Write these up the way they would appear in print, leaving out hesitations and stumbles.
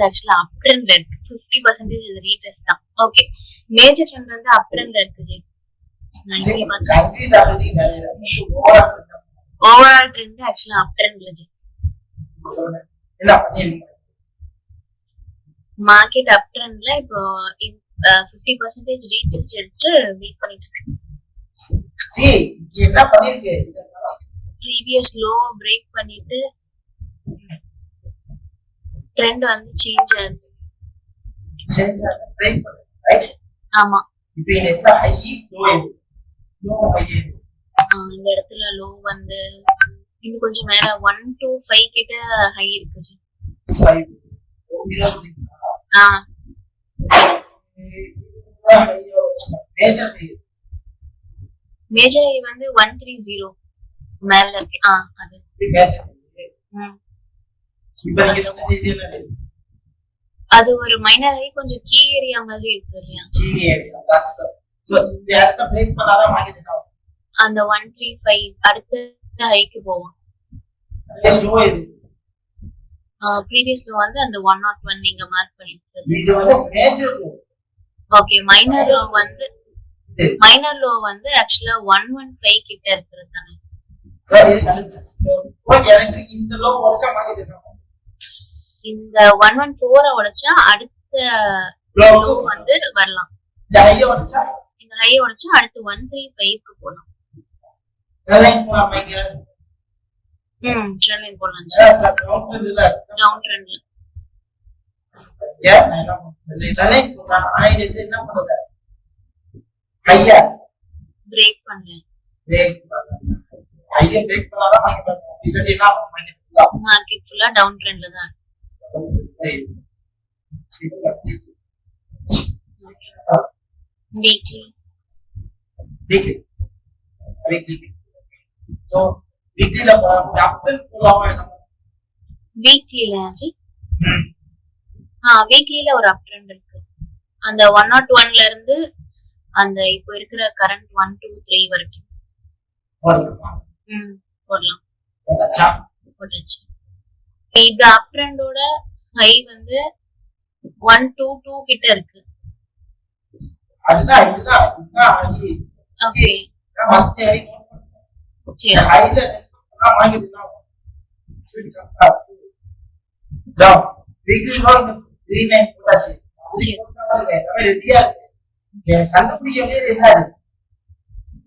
ஆக்சுவலா அப் ட்ரெண்ட்ல இருக்கு 50% இது ரீடெஸ்ட் தான். ஓகே, மேஜர் ட்ரெண்ட் வந்து அப் ட்ரெண்ட்ல இருக்குது. ஓவரால் ட்ரெண்ட் ஆக்சுவலா அப் ட்ரெண்ட்ல ஜி. மார்க்கெட் அப் ட்ரெண்ட்ல இப்போ 50% ரீடெஸ்ட் எடுத்து வெயிட் பண்ணிட்டு இருக்கு. என்ன பண்ணிருக்கு? ப்ரீவியஸ் லோ பிரேக் பண்ணிட்டு ட்ரெண்ட் வந்து சேஞ்ச் ஆகுது. ஆமா, இப்போ இந்த இடத்துல ஹை லோ இந்த இடத்துல லோ வந்து இன்னும் கொஞ்சம் மேல 1 to 5 கிட்ட ஹை இருக்கு ஜி. மேஜர் ஹை வந்து 130 மேல இருக்கு. அது அது ஒரு மைனர் ஹை, கொஞ்சம் கீ ஏரியா மாதிரி இருக்கு இல்லையா? அந்த 135 அடுத்த ஹைக்கு போவோம். ப்ரீவியஸ் லோ வந்து அந்த 101 நீங்க மார்க் பண்ணிருக்கீங்க. ஓகே, மைனர் லோ வந்து ஆக்சுவலா 115 கிட்ட இருக்குது தானே? இந்த 114 உடைச்சா அடுத்த லோ வந்து வரலாம். இந்த ஹைய உடைச்சா அடுத்து 135க்கு போலாம். ட்ரெண்ட் லைன் போலாம். டவுன் ட்ரெண்ட்ல பிரேக் பண்ணல. மார்க்கெட் ஃபுல்லா டவுன் ட்ரெண்ட்ல தான் இருக்கு. வீக்லி சோ வீக்லில வீக்லில ஒரு அப் ட்ரெண்ட் இருக்கு. அந்த 101ல இருந்து அந்த இப்போ இருக்கிற கரண்ட் 1 to 3 வரைக்கும் போடலாம். இது அப் ட்ரெண்டோட ஹை வந்து 122 கிட்ட இருக்கு. ஓகே,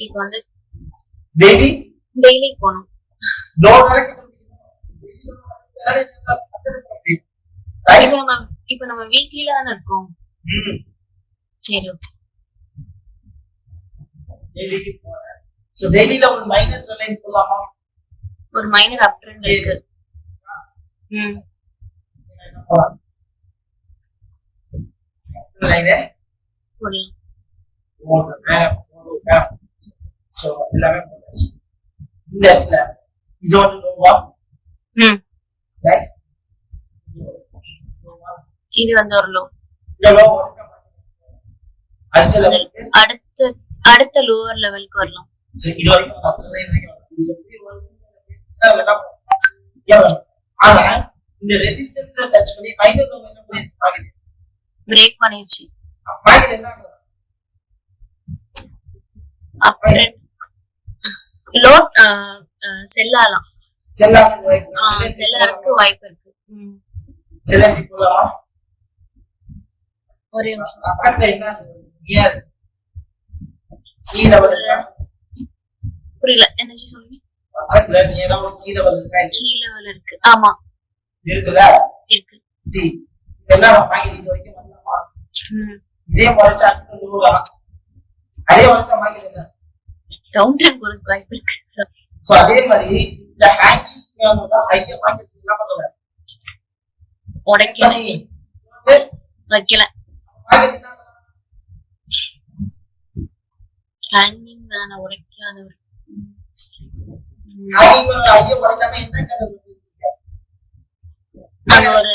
இப்போ வந்து டெய்லி போகணும். இப்ப நம்ம வீக்லில தானே இருக்கோம். சரி, ஓகே. சோ டெய்லில ஒரு மைனர் லைன் போலாமா? ஒரு மைனர் அப் ட்ரெண்ட் இருக்கு. லைனே சோ எல்லாமே போட்டாச்சு. இந்த இடத்துல இது ஒரு லோவா, ரைட்? இது வந்து ஒரு லோ. அடுத்த லோவர் லெவலுக்கு வரலாம். இது வரைக்கும் ஆனா இந்த ரெசிஸ்டன்ஸ் டச் பண்ணி மைனர் லோ என்ன பண்ணிருக்காங்க? பிரேக் பண்ணிருச்சு. மார்க்கெட் என்ன லோ செல்லலாம். செல்லறதுக்கு வாய்ப்பு இருக்கு. ஒரே புரியல, என்ன சொல்லுங்க? கீ லெவல் இருக்கு. ஆமா, இருக்குல்ல, இருக்கு. இதே வளர்ச்சி அதே வளர்ச்சி மார்க்கெட் டவுன் ட்ரெண்ட் போறதுக்கு வாய்ப்பு இருக்கு. சோ அதே மாதிரி இந்த ஹேங்கிங் ஹைய மார்க்கெட் என்ன பண்ணல, உடைக்கல, வைக்கல. ஹேங்கிங் தான உடைக்காத ஒரு ஹைய உடைக்காம என்ன கதை? அது ஒரு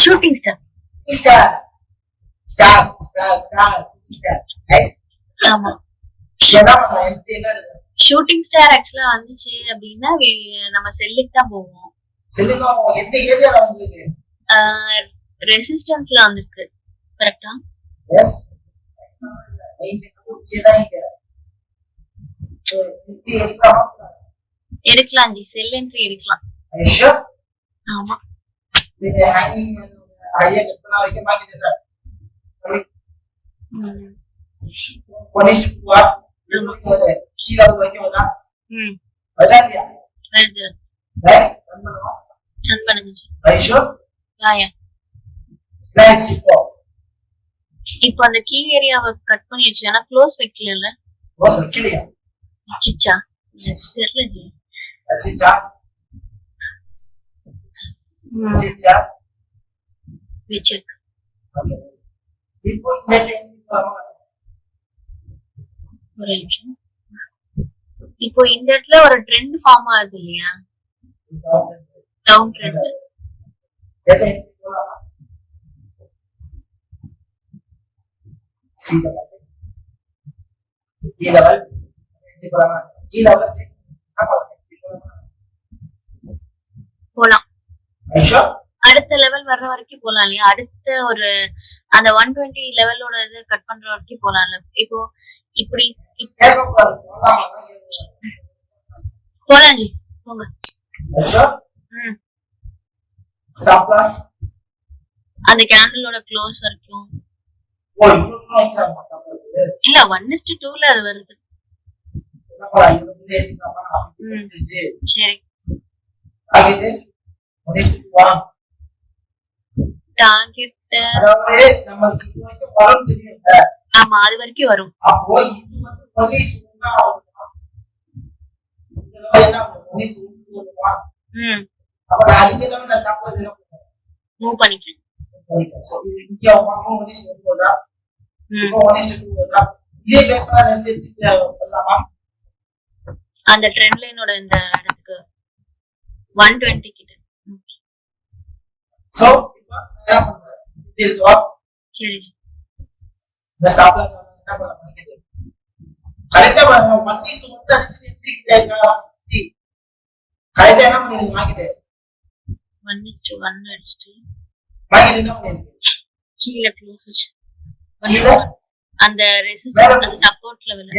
ஷூட்டிங் ஸ்டார். ஆமா என்ன பண்ணலாம் என்கிட்ட என்ன இருக்கு ஷூட்டிங் ஸ்டார் ஆக்சுவலா வந்துச்சு அப்படின்னா நம்ம செல்லுக்கு தான் போவோம். சொல்லுங்க எந்த ஏரியால வந்திருக்கு ரெசிஸ்டன்ஸ்ல வந்திருக்கு கரெக்டா? எஸ் எடுக்கலாம் ஜி, செல் என்ட்ரி எடுக்கலாம். ஆமா வருது ரன் பண்ணுங்க ஜி. இப்போ அந்த கீ ஏரியாவை கட் பண்ணிடுச்சு, ஆனா க்ளோஸ் வைக்கல. வச்சிச்சா தெரியல ஜி. வச்சிருக்கு. ஒரு நிமிஷம். இப்போ இந்த இடத்துல ஒரு ட்ரெண்ட் ஃபார்ம் ஆகுது இல்லையா, டவுன் ட்ரெண்ட். போலாம், அடுத்த லெவல் வர்ற வரைக்கும் போலாம் இல்லையா? அடுத்த ஒரு அந்த 120 லெவலோட இது கட் பண்ற வரைக்கும் போலாம்ல. இப்போ இப்படி போலாம் ஜி, போங்க. அந்த கேண்டலோட க்ளோஸ் வரைக்கும் இல்ல 1:2ல அது வருது. சரி டார்கெட் ஆமா அது வரைக்கும் வரும். மூவ் பண்ணிக்கிறேன். அந்த ட்ரெண்ட் லைனோட இந்த இடத்துக்கு 120 கிட்ட. சரி கரெக்டா 1:1 அடிச்சுட்டு கீழே க்ளோஸ் அந்த ரெசிஸ்டன்ஸ் அந்த சப்போர்ட் லெவல்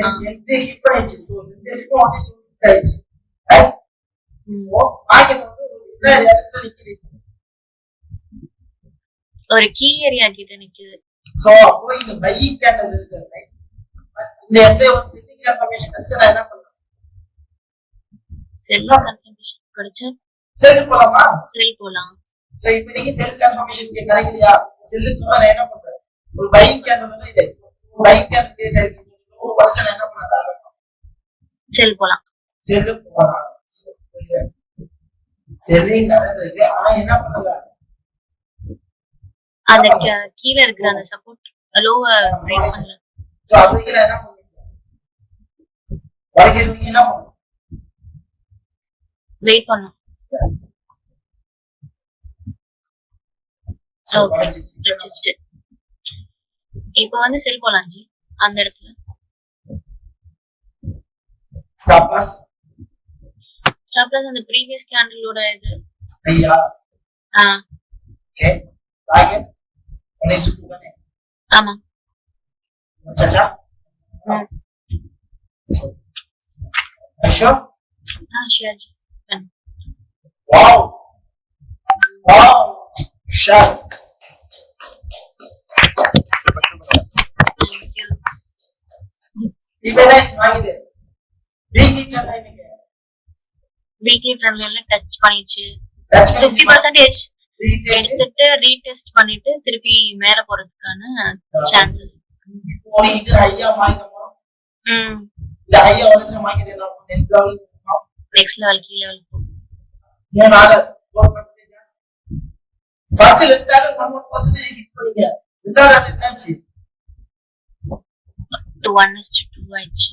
ஒரு கீ ஏரியா கிட்ட நிக்குது. சோ அப்போ இந்த பையிங் கேண்டல் இருக்கு ரைட். இந்த எந்த ஒரு செல்லிங் கன்ஃபர்மேஷன் கிடைச்சா என்ன பண்ணலாம்? செல்லிங் கன்ஃபர்மேஷன் கிடைச்சா செல் போலாமா? செல் போலாம். சோ இப்போ நீங்க செல் கன்ஃபர்மேஷன் கிடைக்கலையா? செல்லுக்கு மேல என்ன பண்றது? ஒரு பையிங் கேண்டல் இது பையிங் கேண்டல் ஒரு பர்சன் என்ன பண்றாங்க? செல் போலாம். செல் போலாம். செல்லிங் நடக்குது ஆனா என்ன பண்ணல? அந்த கீழ இருக்கிற அந்த சப்போர்ட் லோவ பிரேக் பண்ணல. சோ அதுக்கு என்ன பண்ணுவீங்க? வரைக்கும் என்ன பண்ணுவீங்க? வெயிட் பண்ணனும். Okay register. இப்போ வந்து செல் போலாம் ஜி அந்த இடத்துல. ஸ்டாப் லாஸ் அந்த ப்ரீவியஸ் கேண்டலோட இது ஐயா ஓகே டார்கெட் 1:2 தானே? ஆமா சச்சா ஷூர் ஷூர். Wow sure. இப்போ வாங்கிடு வீக்லி ட்ரெண்ட்ல டச் பண்ணிச்சு 50% எடுத்துட்டு ரீடெஸ்ட் பண்ணிட்டு திருப்பி மேல போறதுக்கான சான்சஸ். இப்போ இது ஹையா மாறிடுமா? இந்த ஹையா வளைச்ச மார்க்கெட் என்ன நெக்ஸ்ட் லெவல் கீ லெவல் போ. மூணாவது 4% ஃபர்ஸ்ட் லெஃப்ட்ல 1% ஹிட் பண்ணீங்க. ரெண்டாவது என்னாச்சு? 1:2 ஆயிடுச்சு.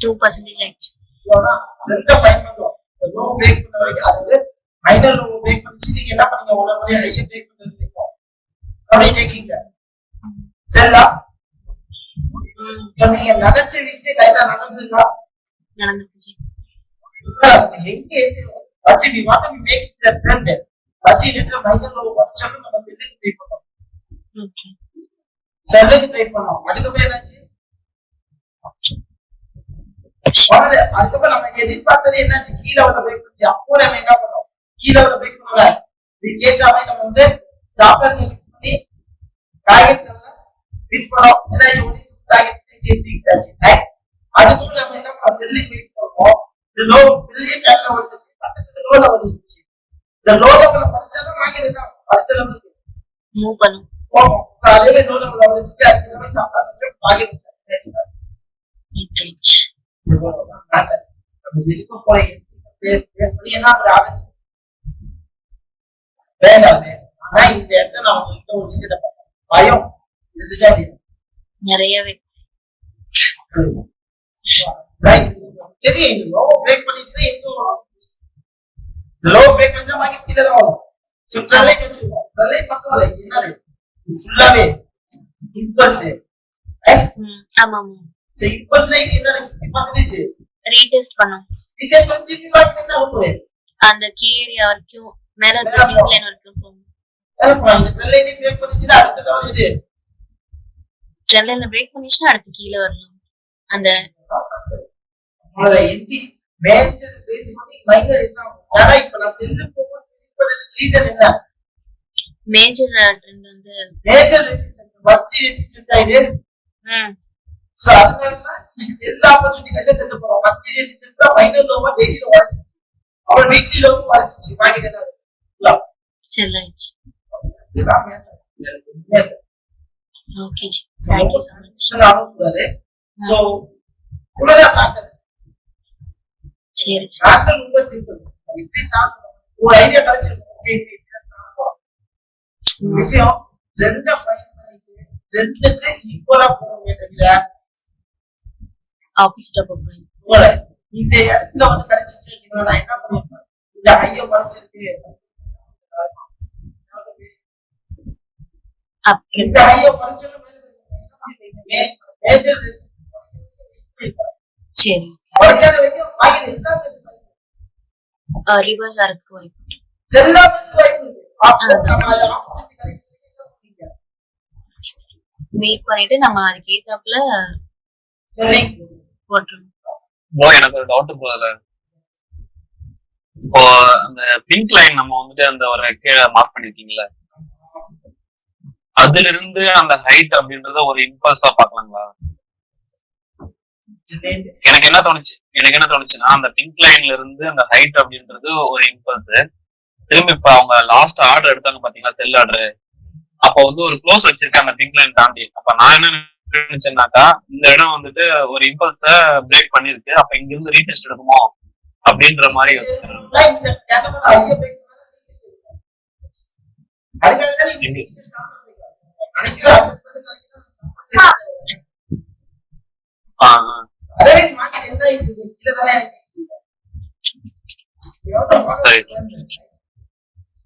2% ஆயிடுச்சு. சோனா லெஃப்ட் ஃபைன் பண்ணோம். லோ பிரேக் பண்ண வரைக்கும் அதாவது மைனர் லோ பிரேக் பண்ணி நீங்க என்ன பண்ணீங்க? உடனே ஹையா பிரேக் பண்ணிருக்கீங்க. அப்படியே டேக்கிங்க செல்லா நீங்க நினைச்ச விஷயம் கையில நடந்திருக்கா? நடந்துச்சு. எங்க first we want to make it a trend. first இதுல மைனர் லோ வச்சோம் நம்ம செல்லுக்கு ட்ரை பண்ணோம். ஓகே. செல்லுக்கு ட்ரை பண்ணோம். அதுக்கப்புறம் என்னாச்சு? அதுக்கப்புறம் நம்ம எதிர்பார்த்தது என்னாச்சு? கீழே வந்து பிரேக் பண்ணுச்சு. அப்போ நம்ம என்ன பண்ணோம்? கீழே வந்து பிரேக் பண்ணல. இது கேட்ட மாதிரி நம்ம வந்து சாப்பிட்டா ஃபிக்ஸ் பண்ணி டார்கெட் ஃபிக்ஸ் பண்ணோம். ஏதாவது ஒரு டார்கெட் ஏத்திட்டாச்சு. ரைட்? அதுக்கு நம்ம என்ன பண்ணோம்? செல்லுக்கு வெயிட் பண்ணோம். இந்த லோ பெரிய கேப்ல வந்துச்சு. பக்கத்துல லோல வந்துச்சு. இந்த லோ லெவல்ல படிச்சாலும் மார்க்கெட் தான் அடுத்த லெவலுக்கு மூவ் பண்ணும். போகும். அதே லோ லெவல்ல வந்துச்சு. அடுத்த லெவல் ஸ்டாப் லாஸ் டார்கெட் பேசுறாங்க. நம்ம எதுக்கு போய் பேஸ் பண்ணி என்ன ஆகுது? வேண்டாமே. ஆனா இந்த இடத்துல நான் உங்ககிட்ட ஒரு விஷயத்தை பார்த்தேன். பயம் இருந்துச்சா நிறையவே. தெரியும் லோ பிரேக் பண்ணிச்சுன்னா எங்க வரும்? லோ பிரேக் பண்ணா மார்க்கெட் கீழே தான் வரும். சோ ட்ரெல்லை வச்சுக்கோ. ட்ரெல்லை பக்கவல என்னது? ஃபுல்லாவே இம்பல்ஸ். ஆமா. சோ இம்பல்ஸ்ல என்ன 50% ரீடெஸ்ட் பண்ணோம். ரீடெஸ்ட் பண்ணி திருப்பி மார்க்கெட் என்ன ஆகும்? அந்த கீ ஏரியா வரைக்கும் மேல ட்ரெண்டிங் லைன் வரைக்கும் போகும். இந்த ட்ரெல்லை பிரேக் பண்ணிச்சுனா அடுத்த லெவல் இது. ட்ரெல்லைல பிரேக் பண்ணிச்சுனா அடுத்து கீழ வரலாம். அந்த முதல்ல என்டி மேஜர் பேஸ் பண்ணி மைனர் என்ன ஆகும்? ஆனா இப்ப நான் செல்ல போகும் ரீசன் என்ன? மேஜர் ட்ரெண்ட் வந்து மேஜர் ரெசிஸ்டன்ஸ் மல்டி ரெசிஸ்டன்ஸ் ஆயிடு. சோ அதனால நீங்க செல் ஆப்பர்சூனிட்டி கட்ட செல்ல போறோம். மல்டி ரெசிஸ்டன்ஸ் தான் மைனர் லோவா டெய்லி வளைச்சு. அவ வீக்லி லோவா வளைச்சு மார்க்கெட் என்ன ஆகுது? செல் ஆயிடுச்சு. Okay G. Thank you so much. So உலக பேட்டர்ன் சரி. பேட்டர்ன் ரொம்ப சிம்பிள். இப்படி தான் ஒரு ஐடியா கிடைச்சிருக்கும். விஷயம் ரெண்ட ஃபைன் பண்ணிட்டு ரெண்டுக்கு ஈக்குவலா போகணுமே தவிர ஆப்போசிட்டா போகணும். இந்த இடத்துல வந்து கிடைச்சிட்டு வச்சுக்கோங்க. நான் என்ன பண்ணிருப்பேன்? இந்த ஹைய மறைச்சிருக்கு. இந்த ஹைய மறைச்சது மேஜர் சரி. வரைக்காத வரைக்கும் மார்க்கெட் எல்லாமே ரிவர்ஸ் ஆறதுக்கு வாய்ப்பு. எல்லாமே வாய்ப்பு இருக்கு. அப்போ நம்ம அது ஆப்பர்சூனிட்டி கிடைக்குது. வெயிட் பண்ணிட்டு நம்ம அதுக்கு ஏத்தாப்ல சரி போட்டுறோம். எனக்கு ஒரு டவுட் போகுதுல. இப்போ அந்த பிங்க் லைன் நம்ம வந்துட்டு அந்த ஒரு கீழே மார்க் பண்ணிருக்கீங்களா? அதுல இருந்து அந்த ஹைட் அப்படின்றத ஒரு இம்பல்ஸா பாக்கலாங்களா? எனக்கு என்ன தோணுச்சுன்னா அந்த பிங்க் லைன்ல இருந்து அந்த ஹைட் அப்படின்றது ஒரு இம்பல்ஸ். திரும்பி இப்ப அவங்க லாஸ்ட் ஆர்டர் எடுத்தாங்க பாத்தீங்களா, செல் ஆர்டர். அப்ப வந்து ஒரு க்ளோஸ் வச்சிருக்காங்க பிங்க் லைன் தாண்டி. அப்ப நான் என்ன நினைச்சேன்னாக்கா இந்த இடம் வந்துட்டு ஒரு இம்பல்ஸ பிரேக் பண்ணிருக்கு. அப்ப இங்க இருந்து ரீடெஸ்ட் எடுக்குமோ அப்படின்ற மாதிரி யோசிச்சேன்.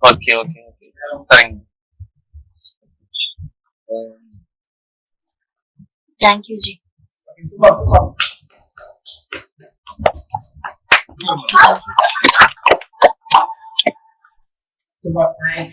ஓகே ஓகே ஓகே சரிங்க. Thank you, Ji. Nice.